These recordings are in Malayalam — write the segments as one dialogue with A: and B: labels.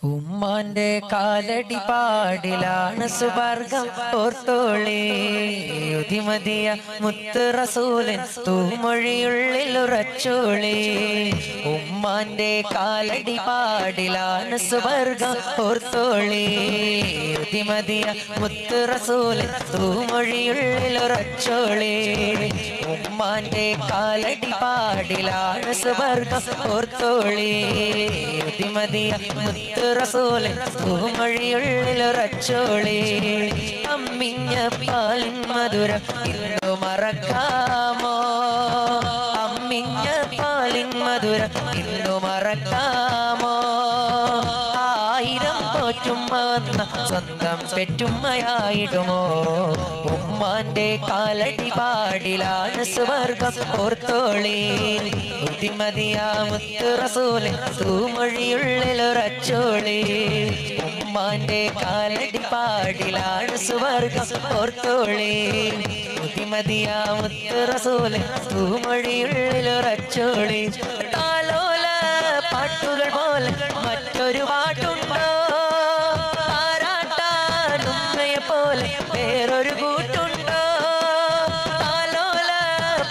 A: ഉമ്മാന്റെ കാലടി പാടിലാണ് സുവർഗം ഓർത്തോളേ യുതിമതിയ മുത്ത് റസൂലൻ തൂമൊഴിയുള്ളിൽ ഉറച്ചോളേ. ഉമ്മാന്റെ കാലടി പാടിലാണ് സുവർഗം ഓർത്തോളേ യുതിമതിയ മുത്ത് റസൂലൻ തൂമൊഴിയുള്ളിൽ ഉറച്ചോളേ. ഉമ്മാന്റെ കാലടി പാടിലാണ് സുവർഗം ഓർത്തോളേ യുതിമതിയ മുത്ത് റസൂലേ തൂമൊഴിയുള്ളിലുറച്ചോളേ. അമ്മിഞ്ഞ പാലിൻ മധുരം ഇന്നു മറക്കാമോ? അമ്മിഞ്ഞ പാലിൻ മധുരം ഇന്നു മറക്കാമോ? ആയിരം പോറ്റുമ്മ വന്ന സ്വന്തം പെറ്റുമ്മയായിടുമോ? ഉമ്മാന്റെ കാലടി പാടിലാണ് സുവർഗം ഓർത്തോളേ ബുദ്ധിമതിയാ മുത്ത് റസൂലേ തൂമൊഴിയുള്ളിലുറച്ചോളേ. ഉമ്മാന്റെ കാലടി പാടിലാണ് സുവർഗം ഓർത്തോളേ ബുദ്ധിമതിയാ മുത്ത് റസൂലേ തൂമൊഴിയുള്ളിലുറച്ചോളേ. താലോല പാട്ടുകൾ പോലെ മറ്റൊരു പാട്ടുണ്ടോ? താരാട്ടാനുമ്മയെ പോലെ വേറൊരു കൂട്ടുണ്ടോ? താലോല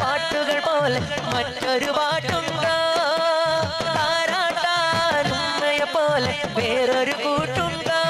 A: പാട്ടുകൾ പോലെ മറ്റൊരു പാട്ടുണ്ടോ? താരാട്ടാനുമ്മയെ പോലെ വേറൊരു കൂട്ടുണ്ടോ?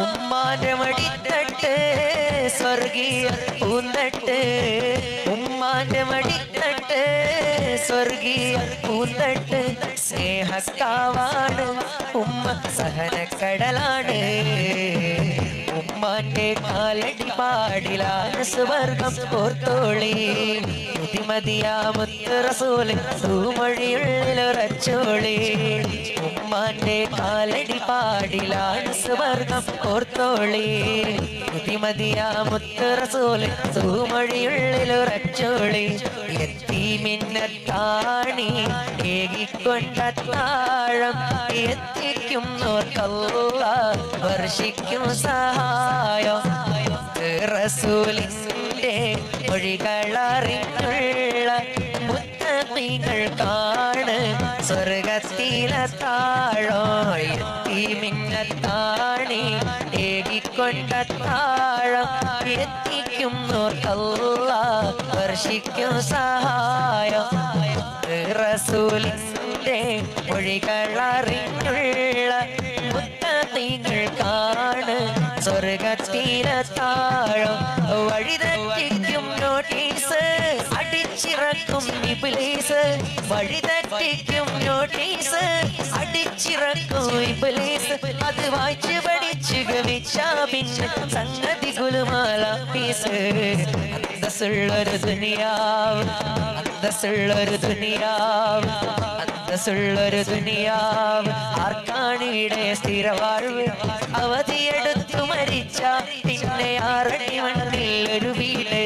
A: ഉമ്മാന്റെ മടിത്തട്ട് സ്വർഗീയ പൂന്തട്ട്, ഉമ്മാന്റെ മടിത്തട്ട് സ്വർഗീയ പൂന്തട്ട്. സ്നേഹക്കാവാണ് ഉമ്മ സഹനക്കടലാണ്. ഉമ്മാന്റെ കാലടി പാടിലാണ് സുവർഗം ഓർത്തോളേ ബുദ്ധിമതിയാ മുത്ത് റസൂലേ തൂമൊഴിയുള്ളിലുറച്ചോളേ. ഉമ്മാന്റെ കാലടി പാടിലാണ് സുവർഗം ഓർത്തോളേ ബുദ്ധിമതിയാ മുത്ത് റസൂലേ തൂമൊഴിയുള്ളിലുറച്ചോളേ. യത്തീമിന്നത്താണി ഏകിക്കൊണ്ടത്താഴം എത്തിക്കുന്നോർക്കല്ലാഹ് വർഷിക്കും സഹായം. റസൂലിന്റെ മൊഴികളറിഞ്ഞുള്ള മുത്തഖീകൾക്കാണ് സ്വർഗത്തിലെ താഴോ. യത്തീമിന്നത്താണി ഏകിക്കൊണ്ടത്താഴം എത്തിക്കുന്നോർക്കല്ലാഹ് വർഷിക്കും സഹായം. റസൂലിന്റെ മൊഴികളറിഞ്ഞുള്ള മുത്തഖീകൾക്കാണ് സ്വർഗത്തിലെ താഴം. വഴിതെറ്റിക്കും നോട്ടീസ് അടിച്ചിറക്കും ഇബ്ലീസ്, വഴിതെറ്റിക്കും നോട്ടീസ് അടിച്ചിറക്കും ഇബ്ലീസ്. അത് വായിച്ച് പഠിച്ചു ഗമിച്ചാ പിന്നെ സംഗതി ഗുലുമാല പീസ്. അന്തസ്സുള്ളൊരു ദുനിയാവ്, അന്തസ്സുള്ളൊരു ദുനിയാവ്, അന്തസ്സുള്ളൊരു ദുനിയാവ് ആർക്കാണിവിടെ സ്ഥിരവാഴ്വ്? അവധിയെടുത്തു മരിച്ച പിന്നെ ആറടി മണ്ണിൽ ഒരു വീട്.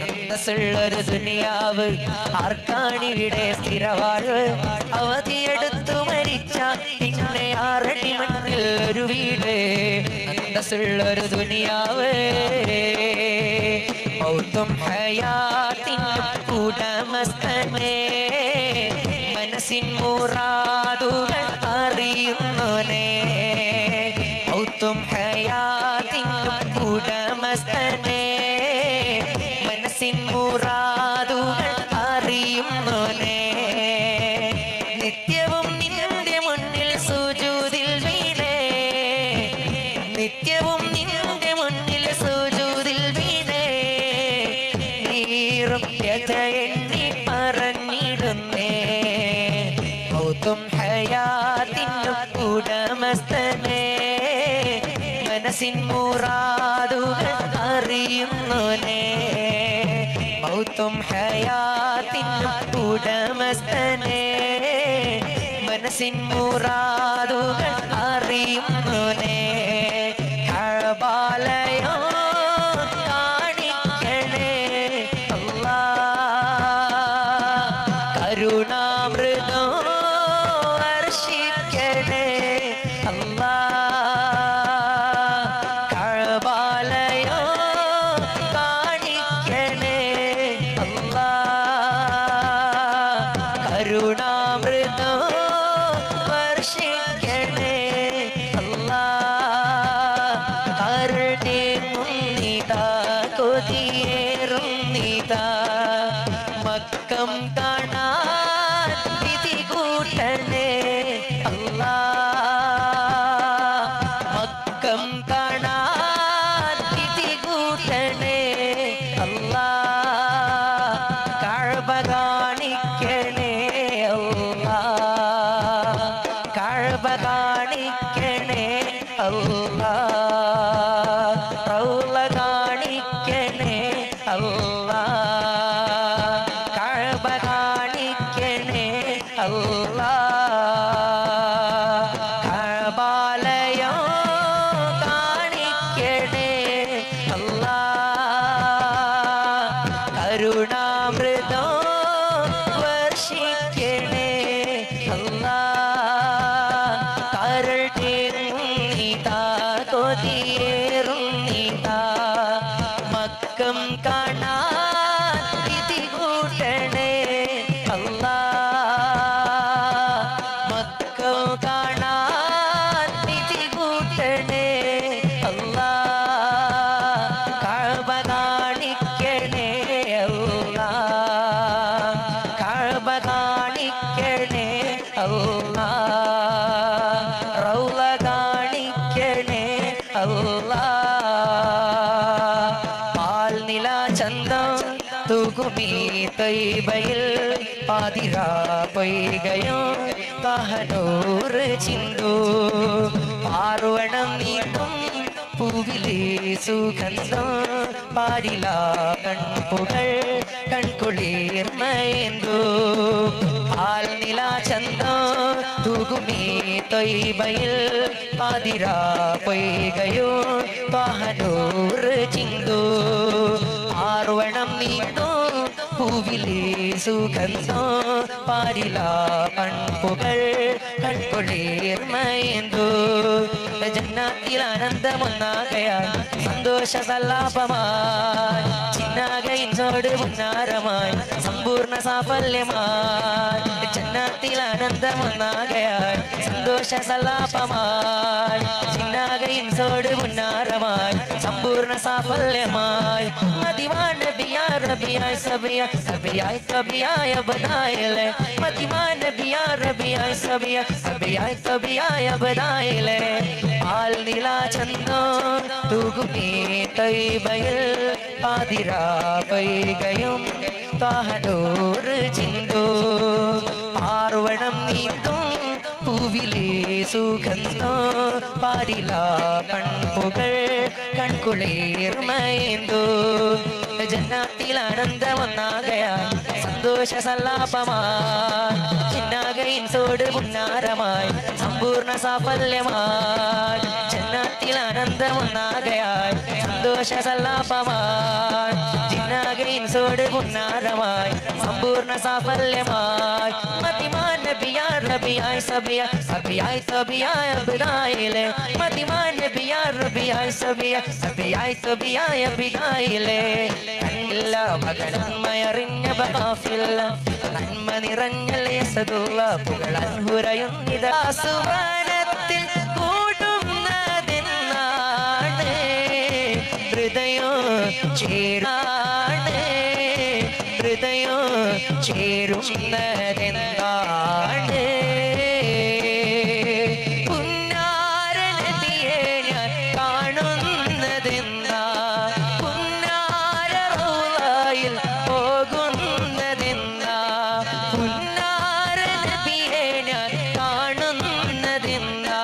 A: അന്തസ്സുള്ളൊരു ദുനിയാവ് ആർക്കാണിവിടെ സ്ഥിരവാഴ്വ്? അവധിയെടുത്തു മരിച്ച പിന്നെ ആറടി മണ്ണിൽ ഒരു വീട്. അന്തസ്സുള്ളൊരു ദുനിയാവ് മൗത്തും ഹയാത്തിനും ഉടമസ്ഥനേ, മനസ്സിൻ മുറാദുകൾ അറിയുന്നോനേ. മൗത്തും ഹയാത്തിനും ഉടമസ്ഥനേ, മനസ്സിൻ മുറാദുകൾ അറിയുന്നോനേ. നിത്യവും നിന്റെ മുന്നിൽ സുജൂദിൽ വീണേ, നിത്യവും നിന്റെ മുന്നിൽ സുജൂദിൽ വീണേ. നീറും വ്യഥ എണ്ണി പറഞ്ഞിടുന്നേ. മൗത്തും ഹയാത്തിനും ഉടമസ്ഥനേ, മനസ്സിൻ മുറാദുകൾ അറിയുന്നോനേ. മൗത്തും ഹയാത്തിനും ഉടമസ്ഥനേ, മനസ്സിൻ മുറാദുകൾ അറിയുന്നോനേ. കഅബാലയോ കാണിക്കണേ അല്ലാഹ്, കരുണാമൃതോ വർഷിക്കണേ അല്ലാഹ്. കഅബാലയോ കാണിക്കണേ അല്ലാഹ്, കരുണാമൃതോ വർഷിക്കണേ കൊതിയേറുന്നിതാ മക്കം കാണാൻ വിധി കൂട്ടണേ അല്ലാ മക്കം കാണാൻ വിധി കൂട്ടണേ അല്ലാ കഅബ കാണിക്കണേ അല്ലാ കഅബ കാണിക്കണേ അല്ലാ റൗള കാണിക്കണേ അല്ലാ പാൽനില ചന്തം തൂകുമീ ത്വയ്ബയിൽ പാതിരാ പൊയ്കയോ തഹനൂർ ചിന്തു പാർവണം നീട്ടും പൂവിലേ സുഗന്ധം പാരില കൺപുകൾ കൺകുളിർമയന്തു പാൽനില ചന്തം തൂകുമീ ത്വയ്ബയിൽ പാതിരാ പൊയ്കയോ തഹനൂർ ചിന്തു പാർവണം നീട്ടും പൂവിലേ സുഗന്ധം പാരില കൺപുകൾ കൺകുളിർമയന്തു ജന്നാത്തിൽ ആനന്ദമൊന്നാകയാൽ സന്തോഷ സല്ലാപമായി ചിന്നാകയിൻസോട് പുന്നാരമായി സമ്പൂർണ്ണ സാഫല്യമായി ജന്നാത്തിൽ ആനന്ദമൊന്നാകയാൽ സന്തോഷ സല്ലാപമായി ചിന്നാകയിൻസോട് പുന്നാരമായി സമ്പൂർണ്ണ സാഫല്യമായി മതിവാൻ നബിയാ റബിയായി സബിയായി തബിയായ ബദായിലെ മതിവാൻ നബിയാ റബിയായി സബിയായി തബിയായ ബദായിലെ പാൽനില ചന്തം തൂകുമീ ത്വയ്ബയിൽ പാതിരാ പൊയ്കയും തഹനൂർ ചിന്തു പാർവണം നീട്ടും പൂവിലേ സുഗന്ധം പാരില കൺപുകൾ കൺകുളിർമയന്തു ജന്നാത്തിൽ ആനന്ദമൊന്നാകയാൽ സന്തോഷ സല്ലാപമായി ചിന്നാകയിൻസോട് പുന്നാരമായി സമ്പൂർണ്ണ സാഫല്യമായി ജന്നാത്തിൽ ആനന്ദമൊന്നാകയാൽ സന്തോഷ സല്ലാപമായി ചിന്നാകയിൻസോട് പുന്നാരമായി സമ്പൂർണ്ണ സാഫല്യമായി മതിമാൻ നബിയാ റബിയായി സബിയായി തബിയായ ബദായിലെ മതിമാൻ നബിയാ റബിയായി സബിയായി തബിയായ ബദായിലെ കണ്ണില്ല മകളന്മയറിഞ്ഞ ബഹാഫില്ല നന്മ നിറഞ്ഞ ലേസതുള്ള പുകളൻ ഹുരയുന്നിതാ സുവനത്തിൽ കൂടുന്നതെന്നാണ് ഹൃദയോ ചേരാണ് ഹൃദയോ ചേരുന്നതെന്താണ് പുന്നാര നബിയെ ഞാൻ കാണുന്നതെന്താ പുന്നാര റൗളയിൽ പോകുന്നതെന്താ പുന്നാര നബിയെ ഞാൻ കാണുന്നതെന്താ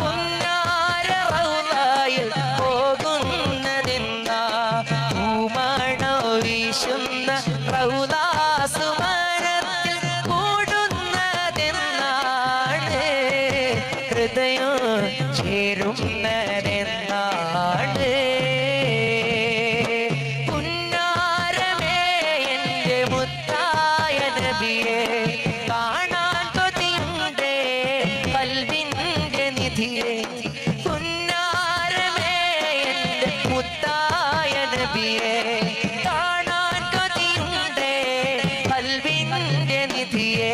A: പുന്നാര റൗളയിൽ പോകുന്നതെന്താ പൂമണോ വീശുന്ന റൗളാസുമനത്തിൽ കൂടുന്നതെന്നാണ് ഹൃദയം ചേരുന്നതെന്നാണ് പുന്നാരമേ എൻ്റെ മുത്തായ നബിയെ കാണാൻ കൊതിയുണ്ടേ കൽവിൻ്റെ നിധിയെ പുന്നാരമേ എൻ്റെ മുത്തായ നബിയെ കാണാൻ കൊതിയുണ്ടേ കൽവിൻ്റെ നിധിയെ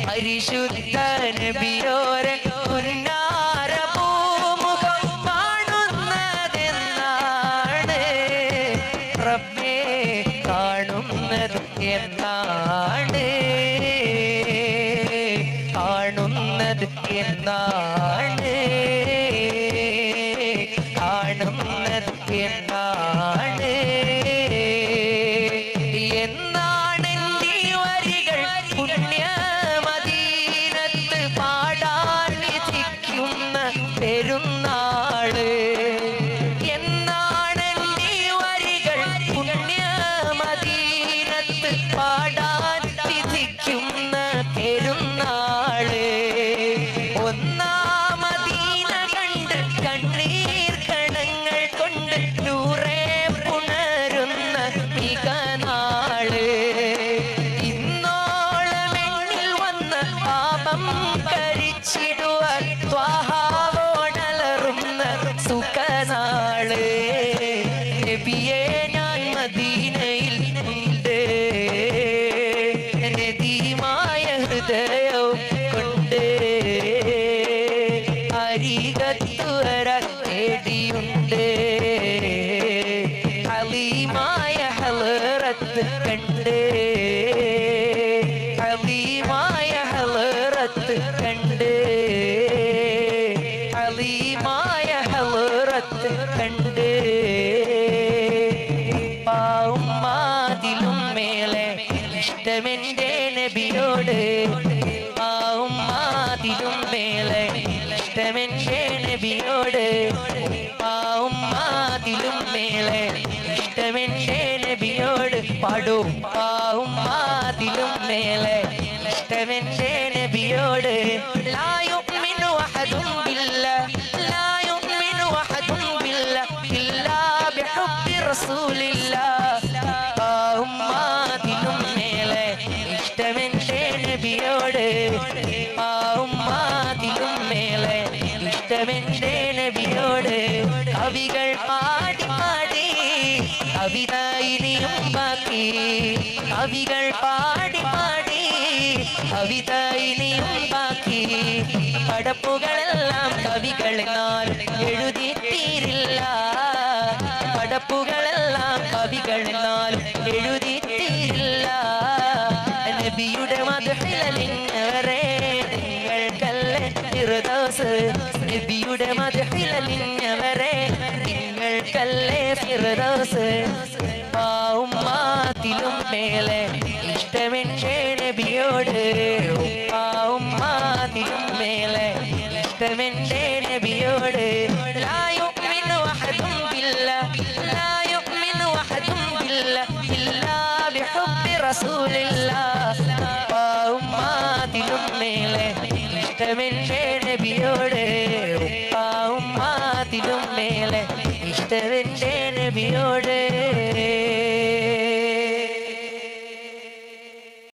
A: പരിശുദ്ധ നബിയോരെ പുന്നാര പൂമുഖം കാണുന്നതെന്നാണ് റബ്ബേ കാണുന്നത് എന്നാണ് കാണുന്നത് എന്നാണ് കാണുന്നത് എന്നാണ് എന്നാണ് എൻ്റെ വരികൾ പുണ്യമദീനത്ത് പാടാൻ വിധിക്കുന്ന പെരുന്നാള് എന്നാണ് എൻ്റെ വരികൾ പുണ്യമദീനത്ത് പാടാൻ വിധിക്കുന്ന പെരുന്നാള് ഒന്നാം മദീന കണ്ട് അലീമായ ഹളറത്ത് കണ്ട് ഉമ്മാതിലും മേലെ ഇഷ്ടമെന്റെ നബിയോട് ഉമ്മാതിലും മേലെ ഇഷ്ടമെന്റെ നബിയോട് ഉമ്മാതിലും മേലെ ഇഷ്ടമെന്റെ നബിയോട് പാടും ഉമ്മാതിലും മേലെ ഇഷ്ടമെന്റെ നബിയോട് ലാ യുഅ്മിനു അഹദും ബില്ലാഹ് ലാ യുഅ്മിനു അഹദും ബില്ലാഹ് ഇല്ലാ ബിഹുബ്ബി റസൂലില്ലാഹ് ഉമ്മാതിലും മേലെ ഇഷ്ടമെന്റെ നബിയോട് ഉമ്മാതിലും മേലെ ഇഷ്ടമെന്റെ നബിയോട് കവികൾ പാടി പാടി കവിത ഇനിയും ബാക്കി കവികൾ പാടി പാടി കവിത ഇനിയും ബാക്കി പടപ്പുകളെല്ലാം കവികളെന്നാൽ എഴുതി തീരില്ല പടപ്പുകളെല്ലാം കവികളെന്നാൽ എഴുതി തീരില്ല നബിയുടെ മദ്ഹിലലിഞ്ഞവരെ നിങ്ങൾക്കല്ലേ ഫിർദൗസ് നബിയുടെ മദ്ഹിലലിഞ്ഞവരെ നിങ്ങൾക്കല്ലേ ഫിർദൗസ് ഉമ്മാതിലും മേലെ ഇഷ്ടമെന്റെ നബിയോട് ഉമ്മാതിലും മേലെ ഇഷ്ടമെന്റെ നബിയോട് ലാ യുഅ്മിനു അഹദും ബില്ലാഹ് ലാ യുഅ്മിനു അഹദും ബില്ലാഹ് ഇല്ലാ ബിഹുബ്ബി റസൂലില്ലാഹ് ഉമ്മാതിലും മേലെ ഇഷ്ടമെന്റെ നബിയോട് ഉമ്മാതിലും മേലെ ഇഷ്ടമെന്റെ നബിയോട്